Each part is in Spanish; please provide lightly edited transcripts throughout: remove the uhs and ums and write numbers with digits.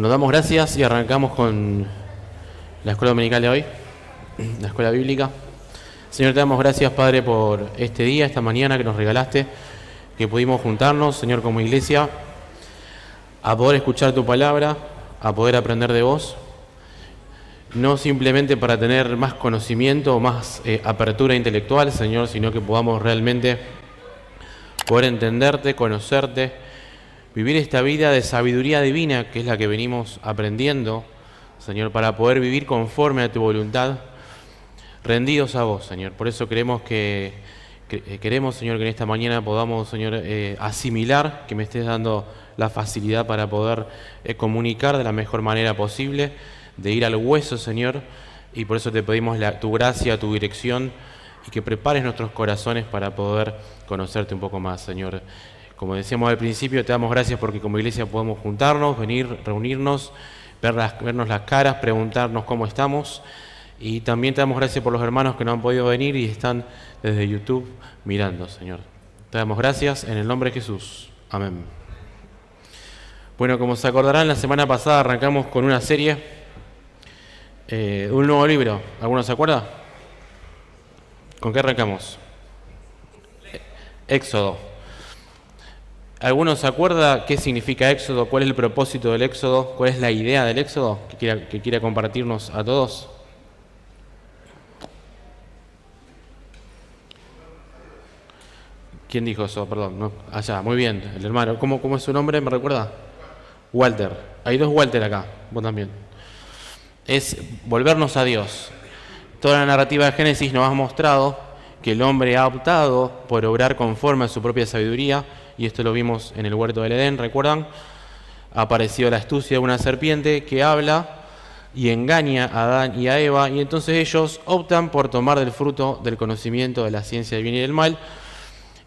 Bueno, damos gracias y arrancamos con la escuela dominical de hoy, la escuela bíblica. Señor, te damos gracias, Padre, por este día, esta mañana que nos regalaste, que pudimos juntarnos, Señor, como iglesia, a poder escuchar tu palabra, a poder aprender de vos, no simplemente para tener más conocimiento o más apertura intelectual, Señor, sino que podamos realmente poder entenderte, conocerte, vivir esta vida de sabiduría divina, que es la que venimos aprendiendo, Señor, para poder vivir conforme a tu voluntad, rendidos a vos, Señor. Por eso queremos, Señor, que en esta mañana podamos, Señor, asimilar, que me estés dando la facilidad para poder comunicar de la mejor manera posible, de ir al hueso, Señor, y por eso te pedimos tu gracia, tu dirección, y que prepares nuestros corazones para poder conocerte un poco más, Señor. Como decíamos al principio, te damos gracias porque como iglesia podemos juntarnos, venir, reunirnos, vernos las caras, preguntarnos cómo estamos. Y también te damos gracias por los hermanos que no han podido venir y están desde YouTube mirando, Señor. Te damos gracias en el nombre de Jesús. Amén. Bueno, como se acordarán, la semana pasada arrancamos con una serie de un nuevo libro. ¿Alguno se acuerda? ¿Con qué arrancamos? Éxodo. ¿Alguno se acuerda qué significa Éxodo? ¿Cuál es el propósito del Éxodo? ¿Cuál es la idea del Éxodo que quiera compartirnos a todos? ¿Quién dijo eso? Perdón. No. Allá, muy bien, el hermano. ¿Cómo es su nombre? ¿Me recuerda? Walter. Hay dos Walter acá, vos también. Es volvernos a Dios. Toda la narrativa de Génesis nos ha mostrado que el hombre ha optado por obrar conforme a su propia sabiduría, y esto lo vimos en el huerto del Edén, ¿recuerdan? Ha aparecido la astucia de una serpiente que habla y engaña a Adán y a Eva, y entonces ellos optan por tomar del fruto del conocimiento de la ciencia del bien y del mal,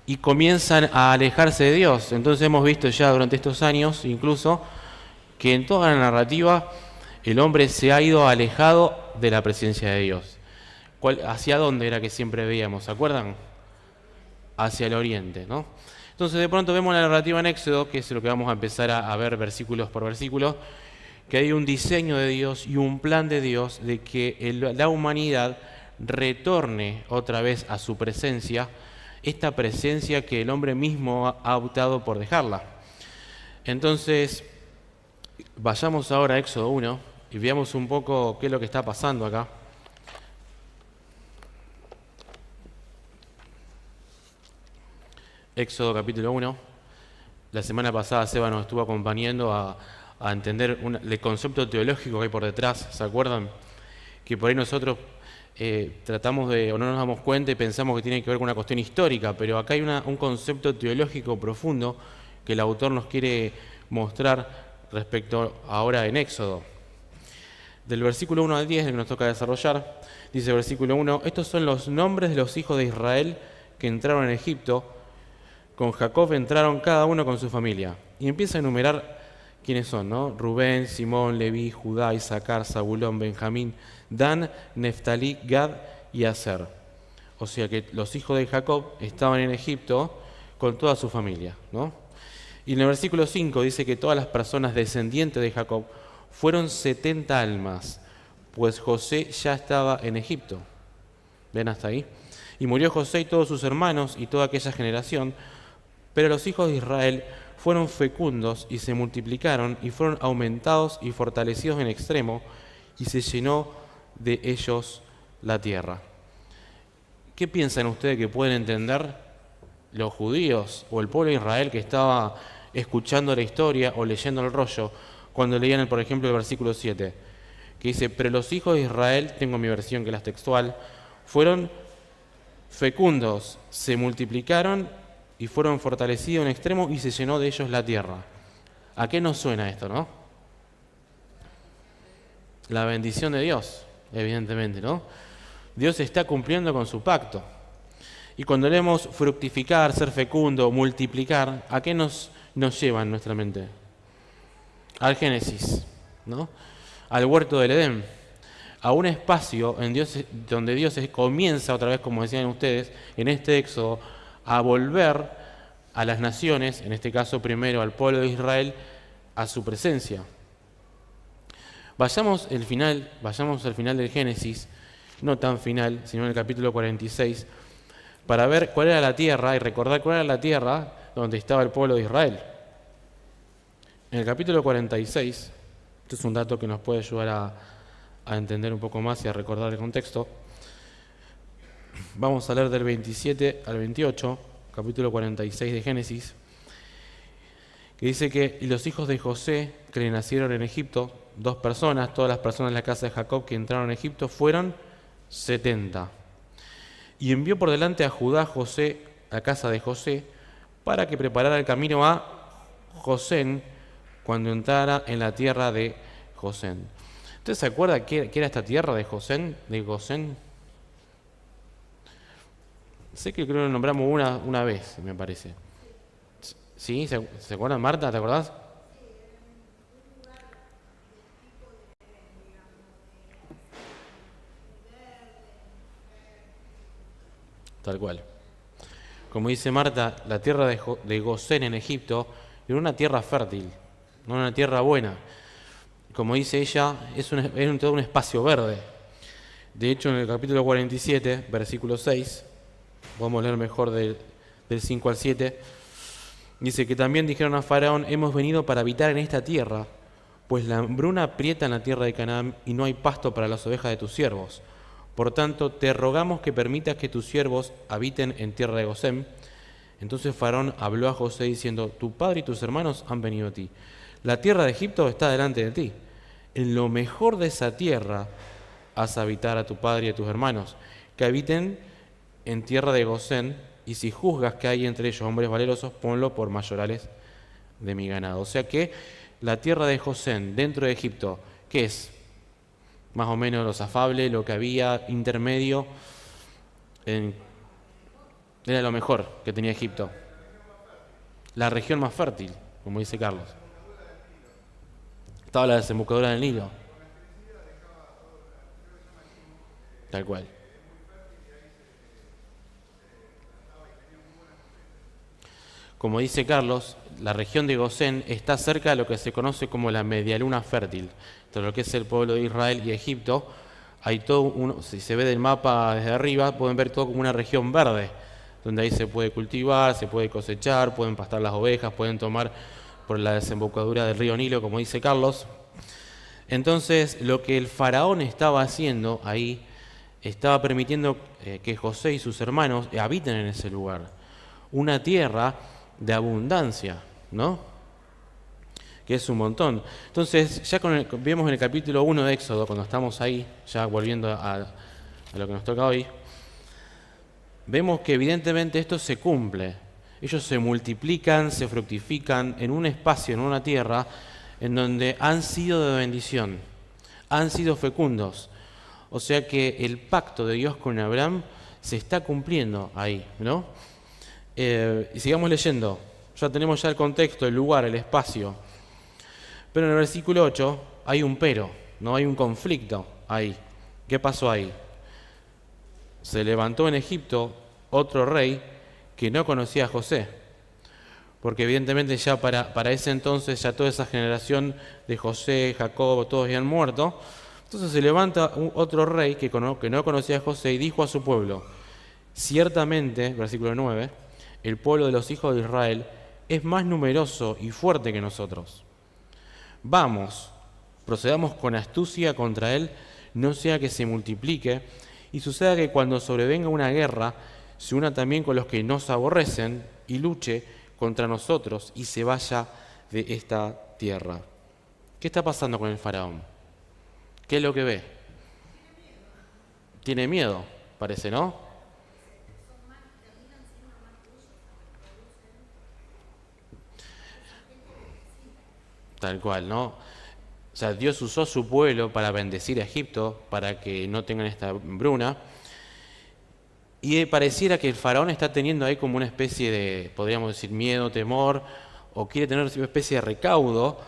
y comienzan a alejarse de Dios. Entonces hemos visto ya durante estos años, incluso, que en toda la narrativa el hombre se ha ido alejado de la presencia de Dios. ¿Hacia dónde era que siempre veíamos? ¿Se acuerdan? Hacia el oriente, ¿no? Entonces de pronto vemos la narrativa en Éxodo, que es lo que vamos a empezar a ver versículos por versículo, que hay un diseño de Dios y un plan de Dios de que la humanidad retorne otra vez a su presencia, esta presencia que el hombre mismo ha optado por dejarla. Entonces, vayamos ahora a Éxodo 1 y veamos un poco qué es lo que está pasando acá. Éxodo capítulo 1. La semana pasada Seba nos estuvo acompañando a entender el concepto teológico que hay por detrás, ¿se acuerdan? Que por ahí nosotros tratamos de, o no nos damos cuenta y pensamos que tiene que ver con una cuestión histórica, pero acá hay un concepto teológico profundo que el autor nos quiere mostrar respecto ahora en Éxodo. Del versículo 1 al 10, que nos toca desarrollar, dice el versículo 1, estos son los nombres de los hijos de Israel que entraron en Egipto. Con Jacob entraron cada uno con su familia. Y empieza a enumerar quiénes son, ¿no? Rubén, Simón, Leví, Judá, Isaacar, Zabulón, Benjamín, Dan, Neftalí, Gad y Aser. O sea que los hijos de Jacob estaban en Egipto con toda su familia, ¿no? Y en el versículo 5 dice que todas las personas descendientes de Jacob fueron 70 almas, pues José ya estaba en Egipto. ¿Ven hasta ahí? Y murió José y todos sus hermanos y toda aquella generación. Pero los hijos de Israel fueron fecundos y se multiplicaron y fueron aumentados y fortalecidos en extremo, y se llenó de ellos la tierra. ¿Qué piensan ustedes que pueden entender los judíos o el pueblo de Israel que estaba escuchando la historia o leyendo el rollo cuando leían, por ejemplo, el versículo 7? Que dice, pero los hijos de Israel, tengo mi versión que es la textual, fueron fecundos, se multiplicaron y fueron fortalecidos en extremo y se llenó de ellos la tierra. ¿A qué nos suena esto, no? La bendición de Dios, evidentemente, ¿no? Dios está cumpliendo con su pacto. Y cuando leemos fructificar, ser fecundo, multiplicar, ¿a qué nos lleva en nuestra mente? Al Génesis, ¿no? Al huerto del Edén, a un espacio donde Dios comienza otra vez, como decían ustedes, en este Éxodo, a volver a las naciones, en este caso primero al pueblo de Israel, a su presencia. Vayamos al final del Génesis, no tan final, sino en el capítulo 46, para ver cuál era la tierra y recordar cuál era la tierra donde estaba el pueblo de Israel. En el capítulo 46, este es un dato que nos puede ayudar a entender un poco más y a recordar el contexto. Vamos a leer del 27 al 28, capítulo 46 de Génesis, que dice que y los hijos de José que le nacieron en Egipto, 2 personas, todas las personas de la casa de Jacob que entraron en Egipto fueron 70. Y envió por delante a Judá José, a casa de José, para que preparara el camino a Gosén cuando entrara en la tierra de Gosén. ¿Usted se acuerda qué era esta tierra de Gosén? Sé que creo que lo nombramos una vez, me parece. ¿Sí? ¿Se acuerdan, Marta? ¿Te acordás? Tal cual. Como dice Marta, la tierra de Gosén en Egipto era una tierra fértil, no una tierra buena. Como dice ella, todo un espacio verde. De hecho, en el capítulo 47, versículo 6, podemos leer mejor del 5 al 7, dice que también dijeron a Faraón, hemos venido para habitar en esta tierra, pues la hambruna aprieta en la tierra de Canaán y no hay pasto para las ovejas de tus siervos. Por tanto, te rogamos que permitas que tus siervos habiten en tierra de Gosén. Entonces Faraón habló a José diciendo, tu padre y tus hermanos han venido a ti. La tierra de Egipto está delante de ti. En lo mejor de esa tierra haz habitar a tu padre y a tus hermanos, que habiten en tierra de Gosén, y si juzgas que hay entre ellos hombres valerosos, ponlo por mayorales de mi ganado. O sea que la tierra de Gosén, dentro de Egipto, ¿qué es? Más o menos los afables, lo que había intermedio, era lo mejor que tenía Egipto. La región más fértil, como dice Carlos. Estaba la desembocadura del Nilo. Tal cual. Como dice Carlos, la región de Gosén está cerca de lo que se conoce como la medialuna fértil. Entre lo que es el pueblo de Israel y Egipto, hay todo si se ve del mapa desde arriba, pueden ver todo como una región verde, donde ahí se puede cultivar, se puede cosechar, pueden pastar las ovejas, pueden tomar por la desembocadura del río Nilo, como dice Carlos. Entonces, lo que el faraón estaba haciendo ahí, estaba permitiendo que José y sus hermanos habiten en ese lugar. Una tierra de abundancia, ¿no? Que es un montón. Entonces, ya vemos en el capítulo 1 de Éxodo, cuando estamos ahí, ya volviendo a lo que nos toca hoy, vemos que evidentemente esto se cumple. Ellos se multiplican, se fructifican en un espacio, en una tierra, en donde han sido de bendición, han sido fecundos. O sea que el pacto de Dios con Abraham se está cumpliendo ahí, ¿no? Y sigamos leyendo. Ya tenemos el contexto, el lugar, el espacio. Pero en el versículo 8 hay un pero, no hay un conflicto ahí. ¿Qué pasó ahí? Se levantó en Egipto otro rey que no conocía a José. Porque evidentemente ya para ese entonces ya toda esa generación de José, Jacob, todos habían muerto. Entonces se levanta otro rey que no conocía a José y dijo a su pueblo, ciertamente, versículo 9, el pueblo de los hijos de Israel es más numeroso y fuerte que nosotros. Vamos, procedamos con astucia contra él, no sea que se multiplique, y suceda que cuando sobrevenga una guerra, se una también con los que nos aborrecen y luche contra nosotros y se vaya de esta tierra. ¿Qué está pasando con el faraón? ¿Qué es lo que ve? Tiene miedo, parece, ¿no? Tal cual, ¿no? O sea, Dios usó su pueblo para bendecir a Egipto, para que no tengan esta hambruna. Y pareciera que el faraón está teniendo ahí como una especie de, podríamos decir, miedo, temor, o quiere tener una especie de recaudo,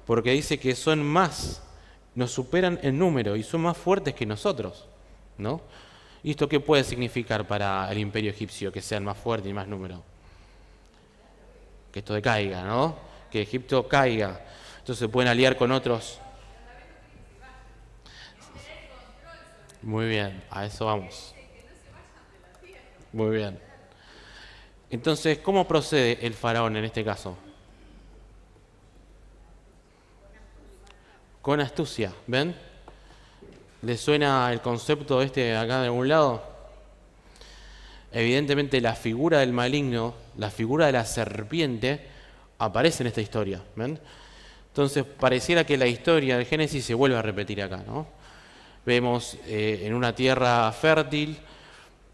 porque dice que son más, nos superan en número y son más fuertes que nosotros, ¿no? ¿Y esto qué puede significar para el imperio egipcio, que sean más fuertes y más número? Que esto decaiga, ¿no? Que Egipto caiga. Entonces se pueden aliar con otros. Muy bien, a eso vamos. Muy bien. Entonces, ¿cómo procede el faraón en este caso? Con astucia, ¿ven? ¿Le suena el concepto este acá de algún lado? Evidentemente la figura del maligno, la figura de la serpiente, aparece en esta historia, ¿ven? Entonces pareciera que la historia del Génesis se vuelve a repetir acá, ¿no? Vemos en una tierra fértil,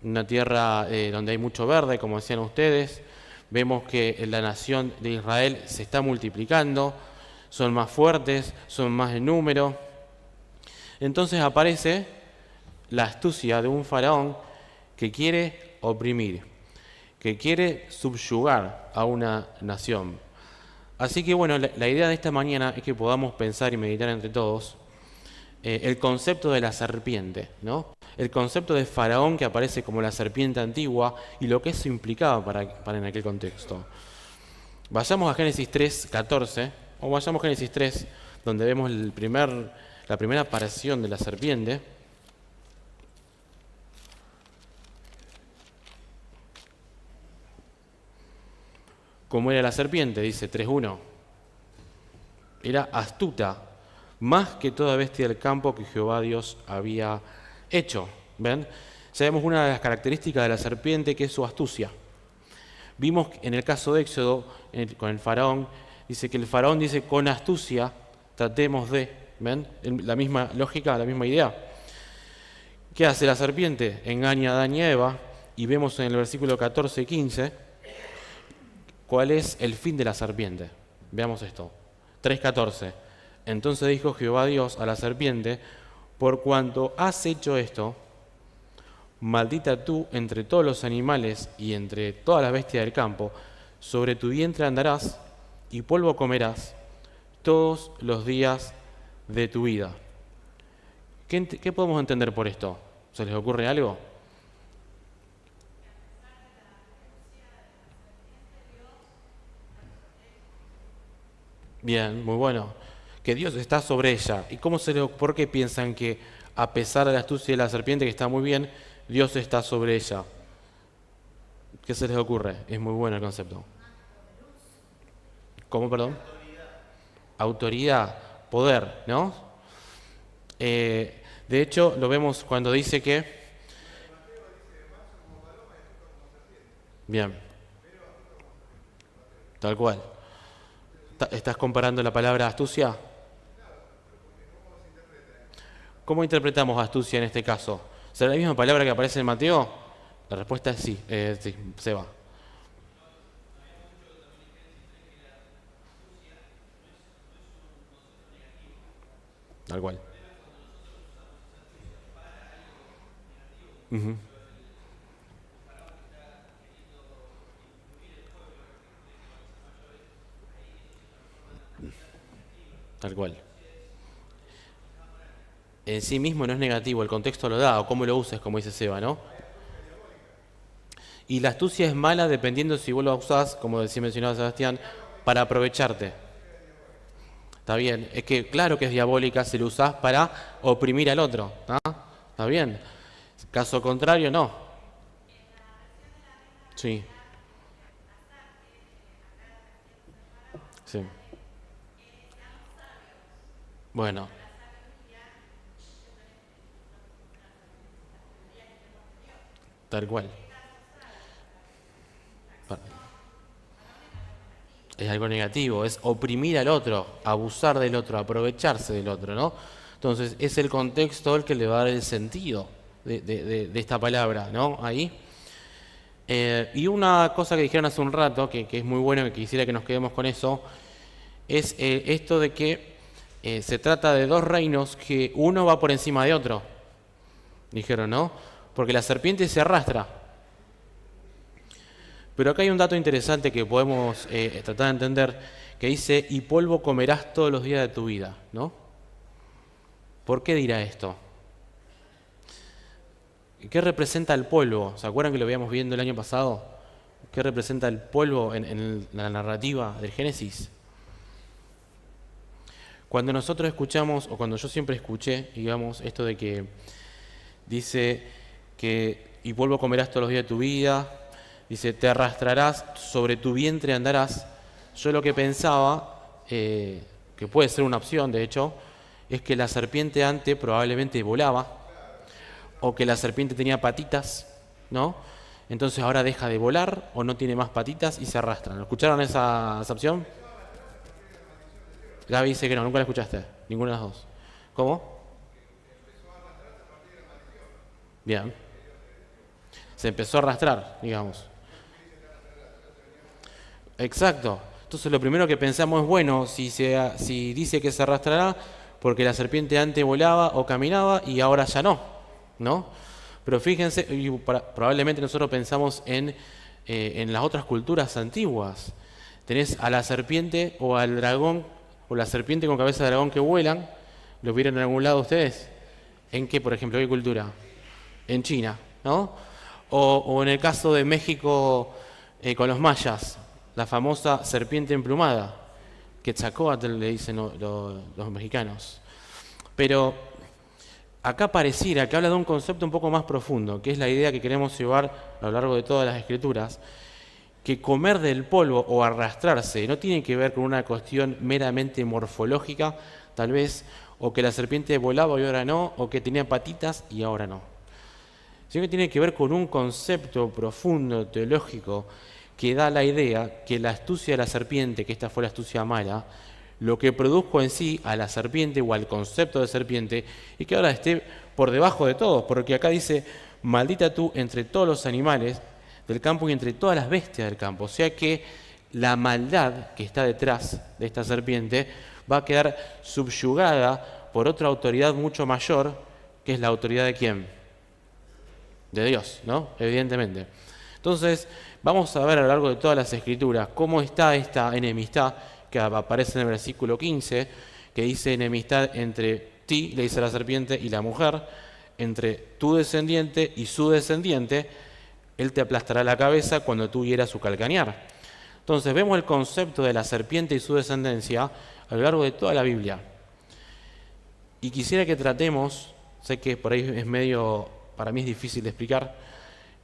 una tierra donde hay mucho verde, como decían ustedes. Vemos que la nación de Israel se está multiplicando, son más fuertes, son más en número. Entonces aparece la astucia de un faraón que quiere oprimir, que quiere subyugar a una nación. Así que bueno, la idea de esta mañana es que podamos pensar y meditar entre todos el concepto de la serpiente, ¿no? El concepto de faraón que aparece como la serpiente antigua y lo que eso implicaba para en aquel contexto. Vayamos a Génesis 3:14, o vayamos a Génesis 3, donde vemos la primera aparición de la serpiente. ¿Cómo era la serpiente? Dice 3:1. Era astuta, más que toda bestia del campo que Jehová Dios había hecho. ¿Ven? Ya vemos una de las características de la serpiente, que es su astucia. Vimos en el caso de Éxodo, con el faraón, dice que el faraón dice, con astucia tratemos de, ¿ven? La misma lógica, la misma idea. ¿Qué hace la serpiente? Engaña a Adán y a Eva, y vemos en el versículo 14 y 15 cuál es el fin de la serpiente. Veamos esto. 3:14. Entonces dijo Jehová Dios a la serpiente, por cuanto has hecho esto, maldita tú entre todos los animales y entre todas las bestias del campo, sobre tu vientre andarás y polvo comerás todos los días de tu vida. ¿Qué podemos entender por esto? ¿Se les ocurre algo? Bien, muy bueno. Que Dios está sobre ella. ¿Y por qué piensan que a pesar de la astucia de la serpiente, que está muy bien, Dios está sobre ella? ¿Qué se les ocurre? Es muy bueno el concepto. ¿Cómo, perdón? Autoridad, poder, ¿no? De hecho, lo vemos cuando dice que... Bien, tal cual. ¿Estás comparando la palabra astucia? ¿Cómo interpretamos astucia en este caso? ¿Será la misma palabra que aparece en Mateo? La respuesta es sí, sí, se va. Tal cual. Ujú, tal cual. En sí mismo no es negativo, el contexto lo da, o cómo lo uses, como dice Seba, ¿no? Y la astucia es mala dependiendo si vos lo usás, como decía mencionaba Sebastián, para aprovecharte. Está bien, es que claro que es diabólica si lo usás para oprimir al otro, ¿ah? Está bien. Caso contrario, no. Sí, sí. Bueno, tal cual. Pa- Es algo negativo, es oprimir al otro, abusar del otro, aprovecharse del otro, ¿no? Entonces, es el contexto el que le va a dar el sentido de esta palabra, ¿no? Ahí. Y una cosa que dijeron hace un rato, que es muy bueno, que quisiera que nos quedemos con eso, es esto de que se trata de dos reinos que uno va por encima de otro, dijeron, ¿no? Porque la serpiente se arrastra. Pero acá hay un dato interesante que podemos tratar de entender, que dice, y polvo comerás todos los días de tu vida, ¿no? ¿Por qué dirá esto? ¿Qué representa el polvo? ¿Se acuerdan que lo habíamos viendo el año pasado? ¿Qué representa el polvo en la narrativa del Génesis? Cuando nosotros escuchamos, o cuando yo siempre escuché, digamos, esto Dice que, y polvo comerás todos los días de tu vida. Dice, te arrastrarás, sobre tu vientre andarás. Yo lo que pensaba, que puede ser una opción, de hecho, es que la serpiente antes probablemente volaba, o que la serpiente tenía patitas, ¿no? Entonces ahora deja de volar, o no tiene más patitas y se arrastran. ¿Escucharon esa opción? Gaby dice que no, nunca la escuchaste, ninguna de las dos. ¿Cómo? Bien. Se empezó a arrastrar, digamos. Exacto. Entonces lo primero que pensamos es, bueno, si dice que se arrastrará, porque la serpiente antes volaba o caminaba y ahora ya no, ¿no? Pero fíjense, y probablemente nosotros pensamos en las otras culturas antiguas. Tenés a la serpiente o al dragón, o la serpiente con cabeza de dragón que vuelan. ¿Lo vieron en algún lado ustedes? ¿En qué, por ejemplo, qué cultura? En China, ¿no? O en el caso de México con los mayas, la famosa serpiente emplumada, Quetzalcóatl le dicen los mexicanos. Pero acá pareciera que habla de un concepto un poco más profundo, que es la idea que queremos llevar a lo largo de todas las escrituras, que comer del polvo o arrastrarse no tiene que ver con una cuestión meramente morfológica, tal vez, o que la serpiente volaba y ahora no, o que tenía patitas y ahora no. Sino que tiene que ver con un concepto profundo, teológico, que da la idea que la astucia de la serpiente, que esta fue la astucia mala, lo que produjo en sí a la serpiente o al concepto de serpiente, y que ahora esté por debajo de todos, porque acá dice, maldita tú entre todos los animales del campo y entre todas las bestias del campo. O sea que la maldad que está detrás de esta serpiente va a quedar subyugada por otra autoridad mucho mayor, que es la autoridad de ¿quién? De Dios, ¿no? Evidentemente. Entonces, vamos a ver a lo largo de todas las escrituras cómo está esta enemistad que aparece en el versículo 15, que dice enemistad entre ti, le dice la serpiente, y la mujer, entre tu descendiente y su descendiente, él te aplastará la cabeza cuando tú hieras su calcañar. Entonces, vemos el concepto de la serpiente y su descendencia a lo largo de toda la Biblia. Y quisiera que tratemos, sé que por ahí es medio, para mí es difícil de explicar,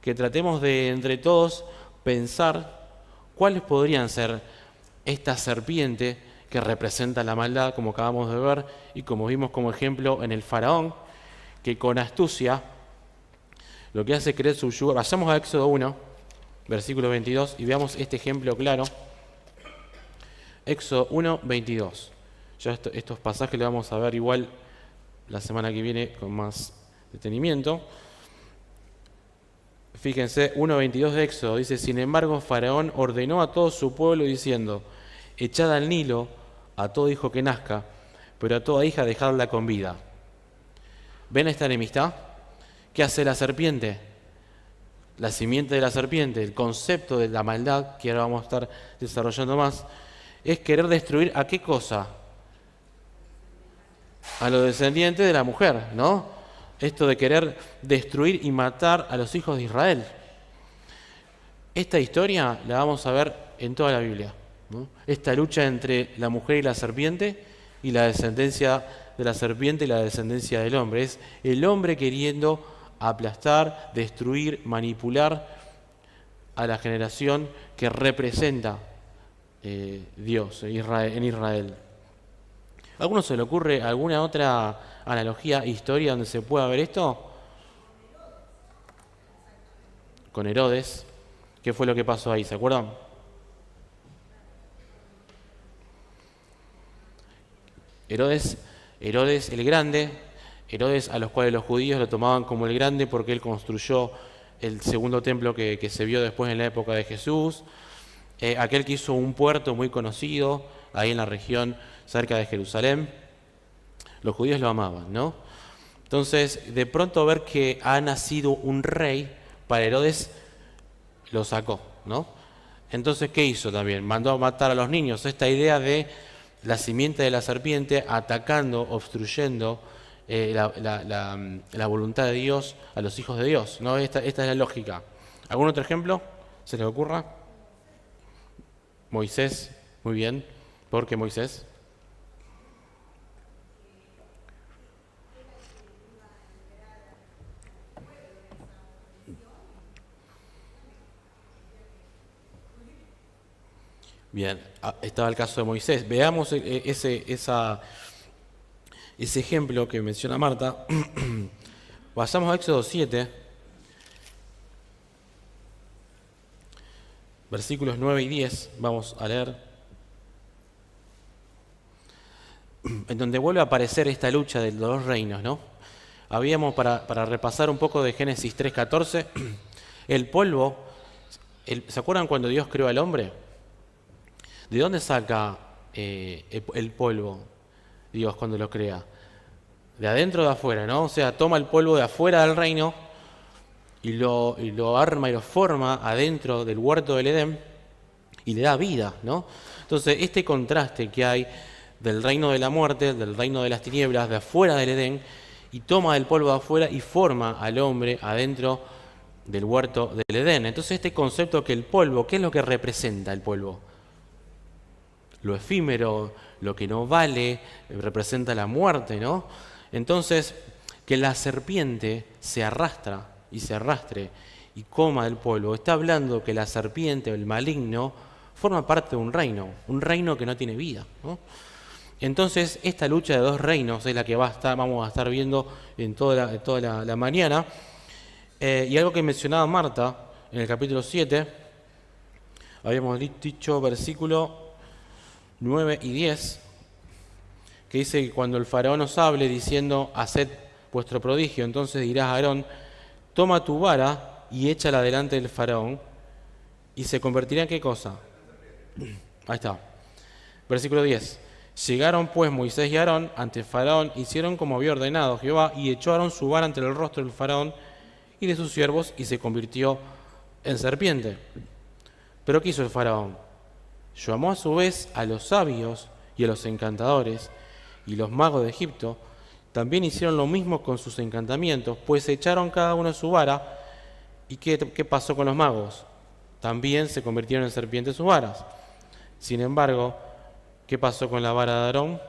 que tratemos de entre todos pensar cuáles podrían ser esta serpiente que representa la maldad, como acabamos de ver, y como vimos como ejemplo en el faraón, que con astucia lo que hace es querer subyugar. Vayamos a Éxodo 1, versículo 22, y veamos este ejemplo claro. Éxodo 1, 22. Ya estos pasajes los vamos a ver igual la semana que viene con más detenimiento. Fíjense, 1.22 de Éxodo, dice, sin embargo, Faraón ordenó a todo su pueblo diciendo, echad al Nilo a todo hijo que nazca, pero a toda hija dejadla con vida. ¿Ven esta enemistad? ¿Qué hace la serpiente? La simiente de la serpiente, el concepto de la maldad, que ahora vamos a estar desarrollando más, es querer destruir ¿a qué cosa? A los descendientes de la mujer, ¿no? Esto de querer destruir y matar a los hijos de Israel. Esta historia la vamos a ver en toda la Biblia, ¿no? Esta lucha entre la mujer y la serpiente, y la descendencia de la serpiente y la descendencia del hombre. Es el hombre queriendo aplastar, destruir, manipular a la generación que representa Dios en Israel. ¿A alguno se le ocurre alguna otra analogía, historia donde se pueda ver esto? Con Herodes. ¿Qué fue lo que pasó ahí? ¿Se acuerdan? Herodes el Grande, Herodes a los cuales los judíos lo tomaban como el Grande porque él construyó el segundo templo que se vio después en la época de Jesús, aquel que hizo un puerto muy conocido ahí en la región cerca de Jerusalén. Los judíos lo amaban, ¿no? Entonces, de pronto ver que ha nacido un rey, para Herodes lo sacó, ¿no? Entonces, ¿qué hizo también? Mandó a matar a los niños. Esta idea de la simiente de la serpiente atacando, obstruyendo la voluntad de Dios a los hijos de Dios, ¿no? Esta es la lógica. ¿Algún otro ejemplo se les ocurra? Moisés, muy bien. ¿Por qué Moisés? Bien, estaba el caso de Moisés. Veamos ese ejemplo que menciona Marta. Pasamos a Éxodo 7, versículos 9 y 10. Vamos a leer. En donde vuelve a aparecer esta lucha de los dos reinos, ¿no? Habíamos, para repasar un poco de Génesis 3:14, el polvo, ¿se acuerdan cuando Dios creó al hombre? ¿De dónde saca el polvo Dios cuando lo crea? De adentro o de afuera, ¿no? O sea, toma el polvo de afuera del reino y lo arma y lo forma adentro del huerto del Edén y le da vida, ¿no? Entonces, este contraste que hay del reino de la muerte, del reino de las tinieblas, de afuera del Edén, y toma el polvo de afuera y forma al hombre adentro del huerto del Edén. Entonces, este concepto que el polvo, ¿qué es lo que representa el polvo? Lo efímero, lo que no vale, representa la muerte, ¿no? Entonces, que la serpiente se arrastre y coma del polvo, está hablando que la serpiente, el maligno, forma parte de un reino que no tiene vida, ¿no? Entonces, esta lucha de dos reinos es la que vamos a estar viendo en toda la mañana. Y algo que mencionaba Marta en el capítulo 7, habíamos dicho versículo 9 y 10, que dice que cuando el faraón os hable diciendo, haced vuestro prodigio, entonces dirás a Aarón, toma tu vara y échala delante del faraón, y se convertirá en ¿qué cosa? Ahí está. Versículo 10. Llegaron pues Moisés y Aarón ante el faraón, hicieron como había ordenado Jehová, y echó Aarón su vara ante el rostro del faraón y de sus siervos, y se convirtió en serpiente. Pero ¿qué hizo el faraón? Llamó a su vez a los sabios y a los encantadores, y los magos de Egipto también hicieron lo mismo con sus encantamientos, pues echaron cada uno su vara. ¿Y qué pasó con los magos? También se convirtieron en serpientes sus varas. Sin embargo, ¿qué pasó con la vara de Aarón?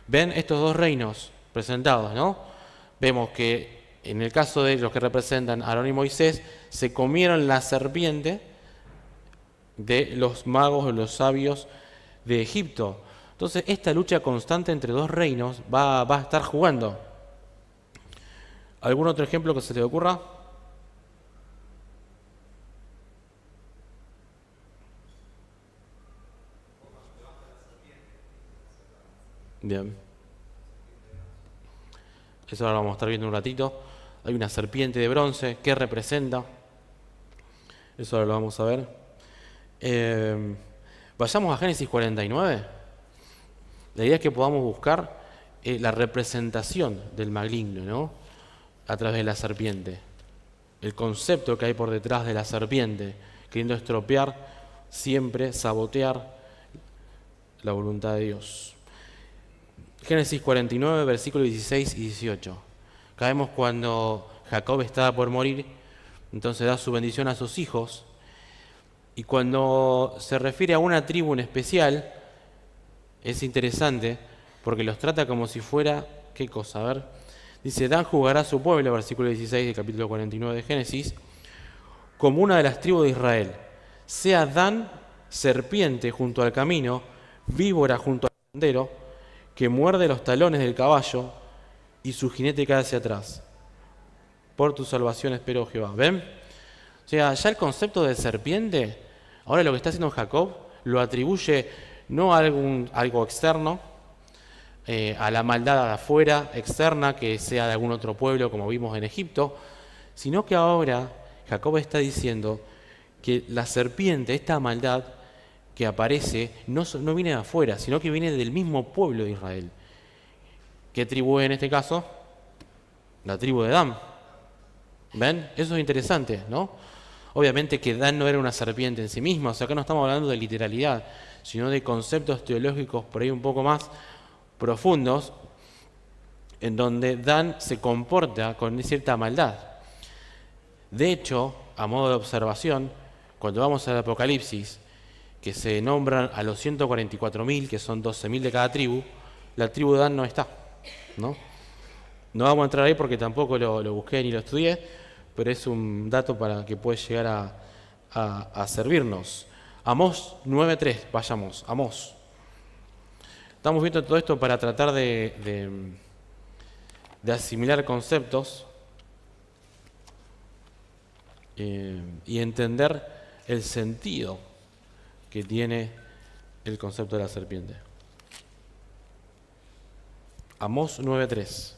Ven estos dos reinos presentados, ¿no? Vemos que en el caso de los que representan a Aarón y Moisés, se comieron la serpiente de los magos o los sabios de Egipto. Entonces, esta lucha constante entre dos reinos va a estar jugando. ¿Algún otro ejemplo que se te ocurra? Bien. Eso ahora lo vamos a estar viendo un ratito. Hay una serpiente de bronce. ¿Qué representa? Eso ahora lo vamos a ver. Vayamos a Génesis 49. La idea es que podamos buscar la representación del maligno, ¿no? A través de la serpiente. El concepto que hay por detrás de la serpiente, queriendo estropear, siempre sabotear la voluntad de Dios. Génesis 49, versículos 16 y 18. Acá vemos cuando Jacob estaba por morir, entonces da su bendición a sus hijos, y cuando se refiere a una tribu en especial, es interesante, porque los trata como si fuera, ¿qué cosa? A ver, dice, Dan juzgará a su pueblo, versículo 16 del capítulo 49 de Génesis, como una de las tribus de Israel. Sea Dan serpiente junto al camino, víbora junto al sendero, que muerde los talones del caballo y su jinete cae hacia atrás. Por tu salvación espero Jehová. ¿Ven? O sea, ya el concepto de serpiente, ahora lo que está haciendo Jacob, lo atribuye no a algo externo, a la maldad de afuera, externa, que sea de algún otro pueblo como vimos en Egipto, sino que ahora Jacob está diciendo que la serpiente, esta maldad que aparece, no viene de afuera, sino que viene del mismo pueblo de Israel. ¿Qué tribu es en este caso? La tribu de Dan. ¿Ven? Eso es interesante, ¿no? Obviamente que Dan no era una serpiente en sí misma, o sea, acá no estamos hablando de literalidad, sino de conceptos teológicos por ahí un poco más profundos, en donde Dan se comporta con cierta maldad. De hecho, a modo de observación, cuando vamos al Apocalipsis, que se nombran a los 144.000, que son 12.000 de cada tribu, la tribu de Dan no está, ¿no? No vamos a entrar ahí porque tampoco lo busqué ni lo estudié, pero es un dato para que puede llegar a servirnos. Amós 9:3, vayamos, Amós. Estamos viendo todo esto para tratar de asimilar conceptos y entender el sentido que tiene el concepto de la serpiente. Amós 9:3.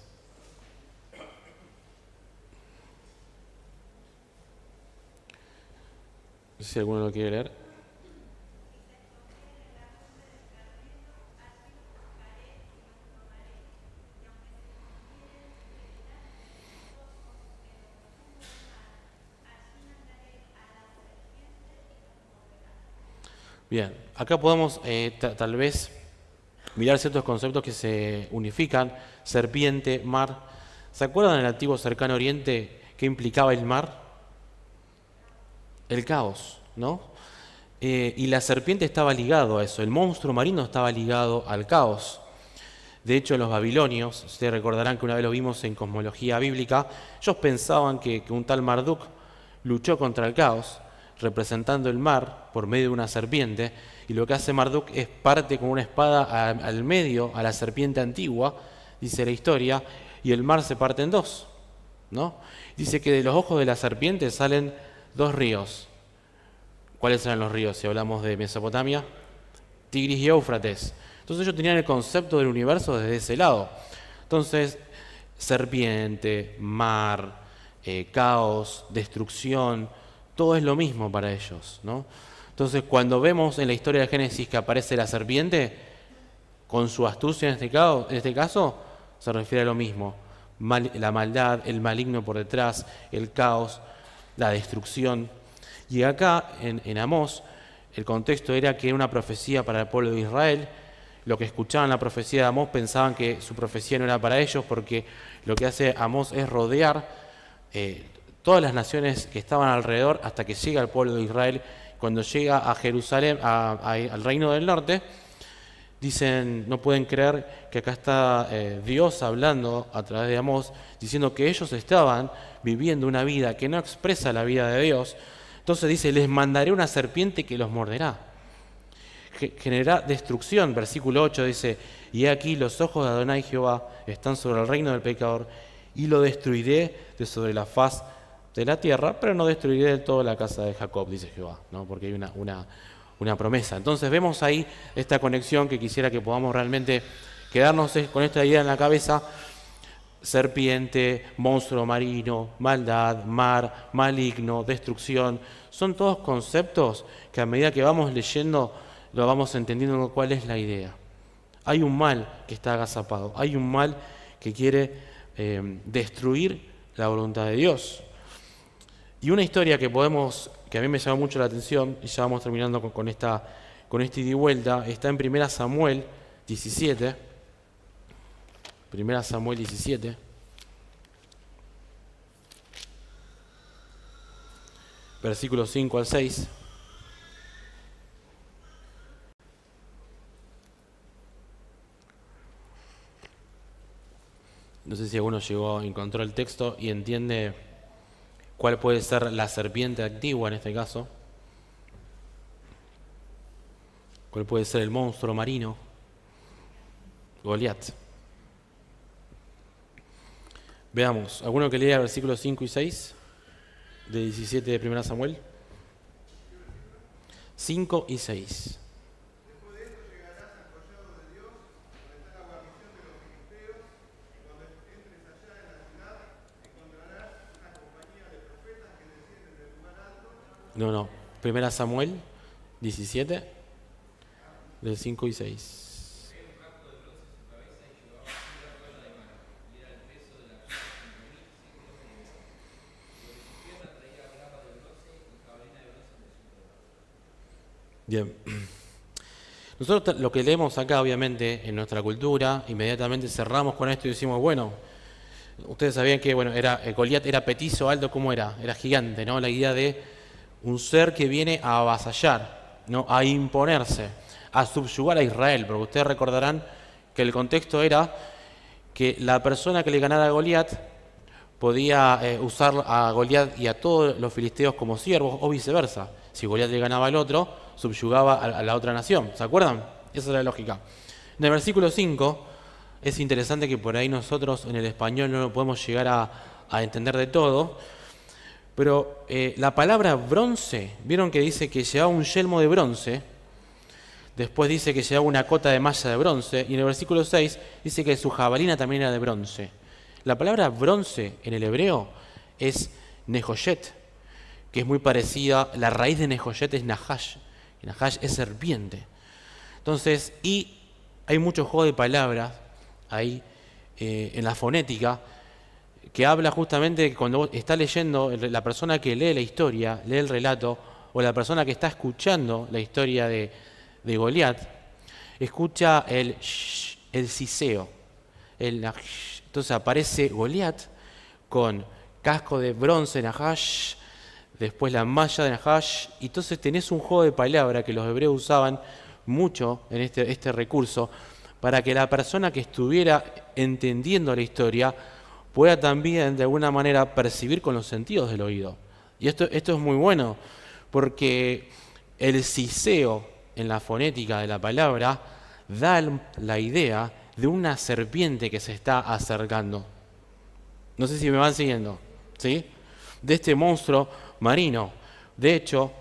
No sé si alguno lo quiere leer. Bien, acá podemos tal vez mirar ciertos conceptos que se unifican: serpiente, mar. ¿Se acuerdan del antiguo cercano oriente qué implicaba el mar? El caos, ¿no? Y la serpiente estaba ligado a eso, el monstruo marino estaba ligado al caos. De hecho, los babilonios, ustedes recordarán que una vez lo vimos en cosmología bíblica, ellos pensaban que un tal Marduk luchó contra el caos, representando el mar por medio de una serpiente, y lo que hace Marduk es parte con una espada al medio a la serpiente antigua, dice la historia, y el mar se parte en dos, ¿no? Dice que de los ojos de la serpiente salen dos ríos. ¿Cuáles eran los ríos si hablamos de Mesopotamia? Tigris y Éufrates. Entonces ellos tenían el concepto del universo desde ese lado. Entonces, serpiente, mar, caos, destrucción, todo es lo mismo para ellos, ¿no? Entonces, cuando vemos en la historia de Génesis que aparece la serpiente, con su astucia en este caso, se refiere a lo mismo. La maldad, el maligno por detrás, el caos, la destrucción. Y acá, en Amós, el contexto era que era una profecía para el pueblo de Israel. Lo que escuchaban la profecía de Amós pensaban que su profecía no era para ellos, porque lo que hace Amós es rodear todas las naciones que estaban alrededor hasta que llega al pueblo de Israel. Cuando llega a Jerusalén, al reino del norte, dicen, no pueden creer que acá está Dios hablando a través de Amós, diciendo que ellos estaban viviendo una vida que no expresa la vida de Dios. Entonces dice, les mandaré una serpiente que los morderá. Generará destrucción. Versículo 8 dice, y he aquí los ojos de Adonai Jehová están sobre el reino del pecador, y lo destruiré de sobre la faz de la tierra, pero no destruiré del todo la casa de Jacob, dice Jehová, ¿no? Porque hay una promesa. Entonces vemos ahí esta conexión que quisiera que podamos realmente quedarnos con esta idea en la cabeza: serpiente, monstruo marino, maldad, mar, maligno, destrucción. Son todos conceptos que a medida que vamos leyendo lo vamos entendiendo cuál es la idea. Hay un mal que está agazapado, hay un mal que quiere destruir la voluntad de Dios. Y una historia que a mí me llamó mucho la atención, y ya vamos terminando con esta ida y vuelta, está en 1 Samuel 17. 1 Samuel 17. Versículos 5 al 6. No sé si alguno encontró el texto y entiende cuál puede ser la serpiente antigua en este caso. ¿Cuál puede ser el monstruo marino? Goliat. Veamos, ¿alguno que lea versículos 5 y 6 de 17 de 1 Samuel? 5 y 6. No. 1 Samuel 17, del 5 y 6. Bien. Nosotros lo que leemos acá, obviamente, en nuestra cultura, inmediatamente cerramos con esto y decimos, bueno, ustedes sabían que Goliat era petizo, alto, ¿cómo era? Era gigante, ¿no? La idea de un ser que viene a avasallar, ¿no? A imponerse, a subyugar a Israel, porque ustedes recordarán que el contexto era que la persona que le ganara a Goliat podía usar a Goliat y a todos los filisteos como siervos, o viceversa. Si Goliat le ganaba al otro, subyugaba a la otra nación. ¿Se acuerdan? Esa es la lógica. En el versículo 5 es interesante que por ahí nosotros en el español no lo podemos llegar a entender de todo, pero la palabra bronce, vieron que dice que llevaba un yelmo de bronce, después dice que llevaba una cota de malla de bronce, y en el versículo 6 dice que su jabalina también era de bronce. La palabra bronce en el hebreo es nejoyet, que es muy parecida, la raíz de nejoyet es nahash, y nahash es serpiente. Entonces, y hay mucho juego de palabras ahí en la fonética, que habla justamente de que cuando está leyendo, la persona que lee la historia, lee el relato, o la persona que está escuchando la historia de Goliat, escucha el siseo. Entonces aparece Goliat con casco de bronce Nahash, después la malla de Nahash, y entonces tenés un juego de palabras que los hebreos usaban mucho en este recurso, para que la persona que estuviera entendiendo la historia pueda también de alguna manera percibir con los sentidos del oído. Y esto es muy bueno, porque el siseo en la fonética de la palabra da la idea de una serpiente que se está acercando. No sé si me van siguiendo, ¿sí? De este monstruo marino. De hecho,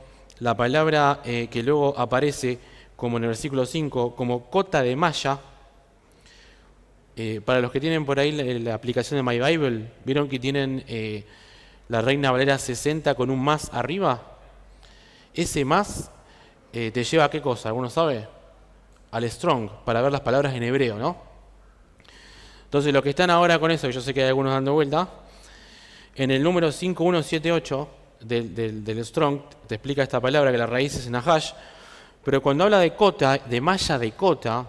la palabra que luego aparece como en el versículo 5, como cota de malla, para los que tienen por ahí la aplicación de My Bible, ¿vieron que tienen la Reina Valera 60 con un más arriba? Ese más te lleva a qué cosa, ¿alguno sabe? Al Strong, para ver las palabras en hebreo, ¿no? Entonces, los que están ahora con eso, que yo sé que hay algunos dando vuelta, en el número 5178 del Strong te explica esta palabra que la raíz es Nahash, pero cuando habla de cota, de malla de cota,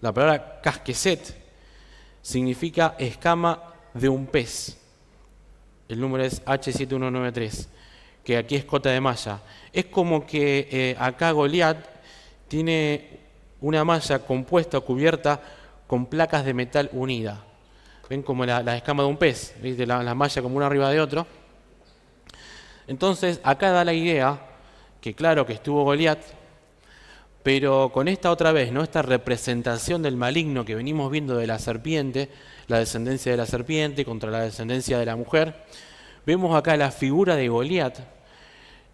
la palabra casqueset significa escama de un pez. El número es H7193, que aquí es cota de malla. Es como que acá Goliat tiene una malla compuesta o cubierta con placas de metal unidas. ¿Ven como la escama de un pez? ¿Viste? La malla como una arriba de otro. Entonces, acá da la idea que claro que estuvo Goliat, pero con esta otra vez, ¿no? Esta representación del maligno que venimos viendo de la serpiente, la descendencia de la serpiente contra la descendencia de la mujer, vemos acá la figura de Goliat,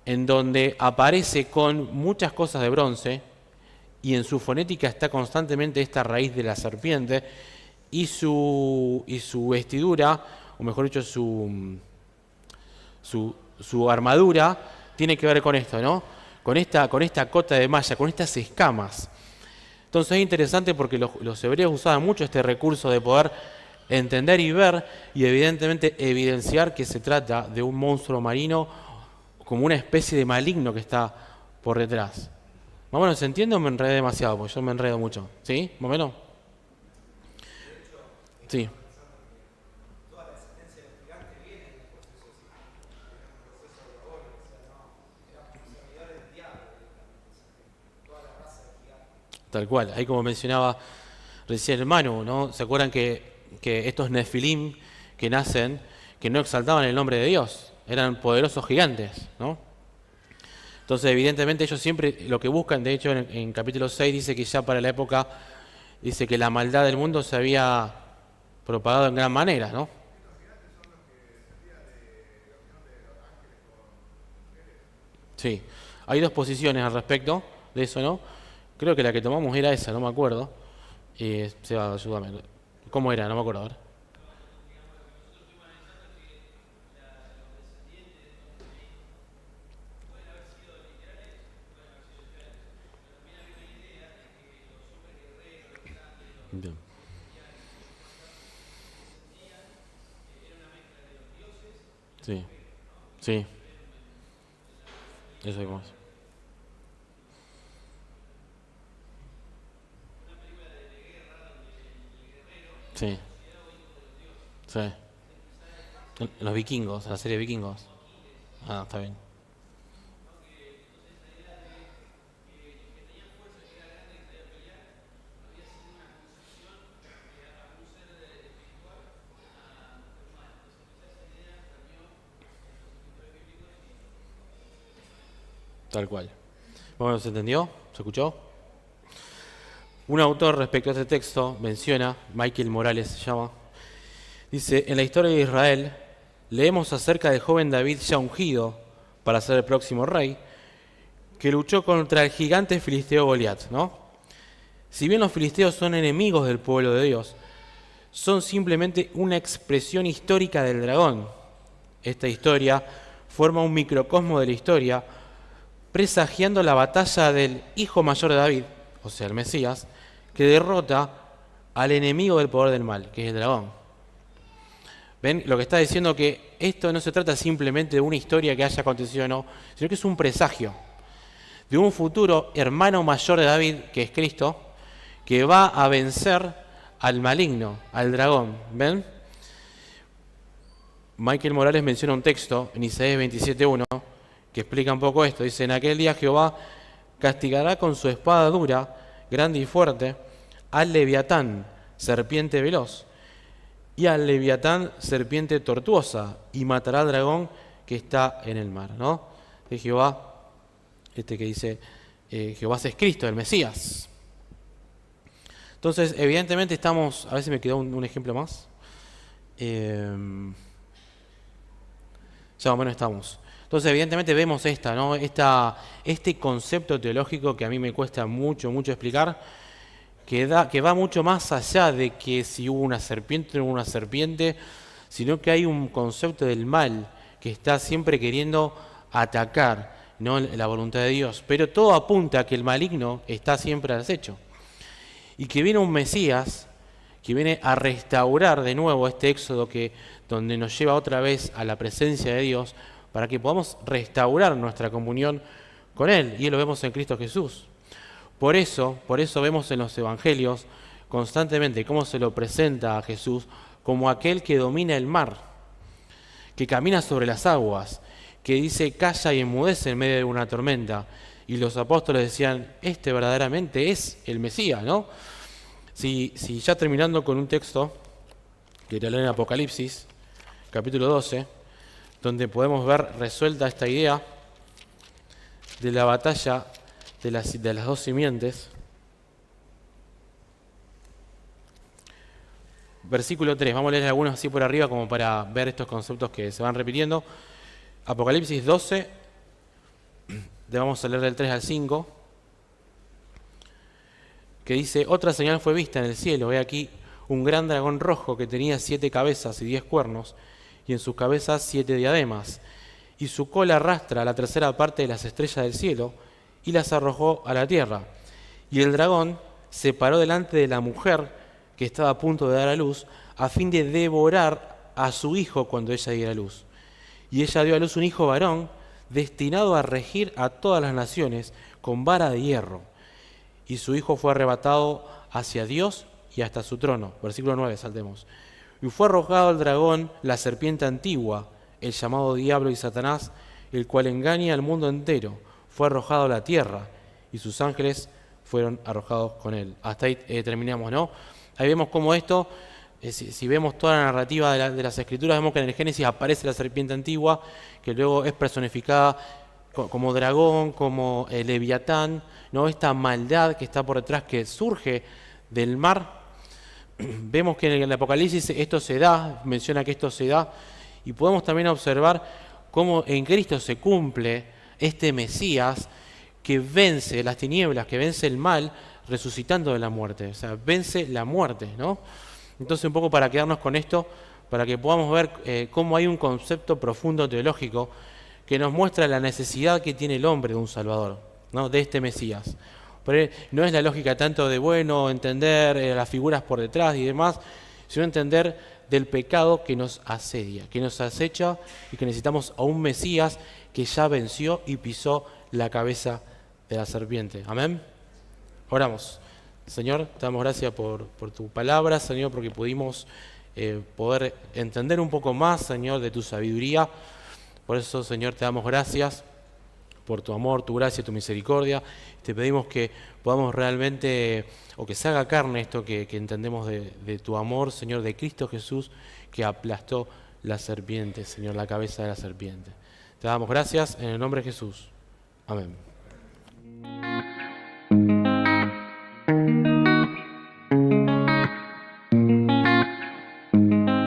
en donde aparece con muchas cosas de bronce, y en su fonética está constantemente esta raíz de la serpiente, y su vestidura, o mejor dicho, su armadura, tiene que ver con esto, ¿no? Con esta cota de malla, con estas escamas. Entonces es interesante porque los hebreos usaban mucho este recurso de poder entender y ver, y evidentemente evidenciar que se trata de un monstruo marino como una especie de maligno que está por detrás. ¿Más o menos se entiende o me enredé demasiado? Porque yo me enredo mucho. ¿Sí? ¿Más o menos? Sí. Tal cual. Ahí como mencionaba recién el Manu, ¿no? ¿Se acuerdan que estos Nefilim que nacen, que no exaltaban el nombre de Dios, eran poderosos gigantes, ¿no? Entonces, evidentemente, ellos siempre lo que buscan, de hecho, en capítulo 6 dice que ya para la época, dice que la maldad del mundo se había propagado en gran manera, ¿no? Sí. Hay dos posiciones al respecto de eso, ¿no? Creo que la que tomamos era esa, no me acuerdo. Seba, ayúdame. ¿Cómo era? No me acuerdo ahora. Bien. Sí, sí, eso es como es. Sí, sí. Los vikingos, la serie Vikingos. Ah, está bien. Tal cual. Bueno, ¿se entendió? ¿Se escuchó? Un autor respecto a este texto menciona, Michael Morales se llama, dice, en la historia de Israel leemos acerca del joven David ya ungido para ser el próximo rey, que luchó contra el gigante filisteo Goliat, ¿no? Si bien los filisteos son enemigos del pueblo de Dios, son simplemente una expresión histórica del dragón. Esta historia forma un microcosmo de la historia, presagiando la batalla del hijo mayor de David, o sea, el Mesías, que derrota al enemigo del poder del mal, que es el dragón. ¿Ven? Lo que está diciendo que esto no se trata simplemente de una historia que haya acontecido o no, sino que es un presagio de un futuro hermano mayor de David, que es Cristo, que va a vencer al maligno, al dragón. ¿Ven? Michael Morales menciona un texto en Isaías 27:1 que explica un poco esto. Dice, en aquel día Jehová castigará con su espada dura, grande y fuerte, al Leviatán, serpiente veloz, y al Leviatán, serpiente tortuosa, y matará al dragón que está en el mar, ¿no? De Jehová, que dice, Jehová es Cristo, el Mesías. Entonces, evidentemente estamos, a ver si me quedó un ejemplo más. Ya más o menos estamos. Entonces, evidentemente vemos ¿no? Este concepto teológico que a mí me cuesta mucho explicar, que va mucho más allá de que si hubo una serpiente o no hubo una serpiente, sino que hay un concepto del mal que está siempre queriendo atacar, ¿no? La voluntad de Dios. Pero todo apunta a que el maligno está siempre al acecho. Y que viene un Mesías que viene a restaurar de nuevo este éxodo donde nos lleva otra vez a la presencia de Dios, para que podamos restaurar nuestra comunión con Él. Y lo vemos en Cristo Jesús. Por eso vemos en los evangelios constantemente cómo se lo presenta a Jesús como aquel que domina el mar, que camina sobre las aguas, que dice calla y enmudece en medio de una tormenta. Y los apóstoles decían, este verdaderamente es el Mesías, ¿no? Si ya terminando con un texto que te leo en Apocalipsis, capítulo 12, donde podemos ver resuelta esta idea de la batalla de las dos simientes. Versículo 3, vamos a leer algunos así por arriba como para ver estos conceptos que se van repitiendo. Apocalipsis 12, vamos a leer del 3 al 5, que dice, otra señal fue vista en el cielo, he aquí un gran dragón rojo que tenía 7 cabezas y 10 cuernos, y en sus cabezas 7 diademas, y su cola arrastra la tercera parte de las estrellas del cielo, y las arrojó a la tierra. Y el dragón se paró delante de la mujer que estaba a punto de dar a luz, a fin de devorar a su hijo cuando ella diera a luz. Y ella dio a luz un hijo varón, destinado a regir a todas las naciones con vara de hierro. Y su hijo fue arrebatado hacia Dios y hasta su trono. Versículo 9, saltemos. Y fue arrojado al dragón, la serpiente antigua, el llamado Diablo y Satanás, el cual engaña al mundo entero. Fue arrojado a la tierra y sus ángeles fueron arrojados con él. Hasta ahí terminamos, ¿no? Ahí vemos cómo esto, si vemos toda la narrativa de las Escrituras, vemos que en el Génesis aparece la serpiente antigua, que luego es personificada como dragón, como Leviatán, ¿no? Esta maldad que está por detrás, que surge del mar. Vemos que en el Apocalipsis esto se da, menciona que esto se da, y podemos también observar cómo en Cristo se cumple este Mesías que vence las tinieblas, que vence el mal, resucitando de la muerte. O sea, vence la muerte, ¿no? Entonces, un poco para quedarnos con esto, para que podamos ver cómo hay un concepto profundo teológico que nos muestra la necesidad que tiene el hombre de un Salvador, ¿no? De este Mesías. Pero no es la lógica tanto de, entender las figuras por detrás y demás, sino entender del pecado que nos asedia, que nos acecha, y que necesitamos a un Mesías que ya venció y pisó la cabeza de la serpiente. Amén. Oramos. Señor, te damos gracias por tu palabra, Señor, porque pudimos poder entender un poco más, Señor, de tu sabiduría. Por eso, Señor, te damos gracias por tu amor, tu gracia, tu misericordia. Te pedimos que podamos realmente, o que se haga carne esto que entendemos de tu amor, Señor, de Cristo Jesús, que aplastó la serpiente, Señor, la cabeza de la serpiente. Te damos gracias en el nombre de Jesús. Amén.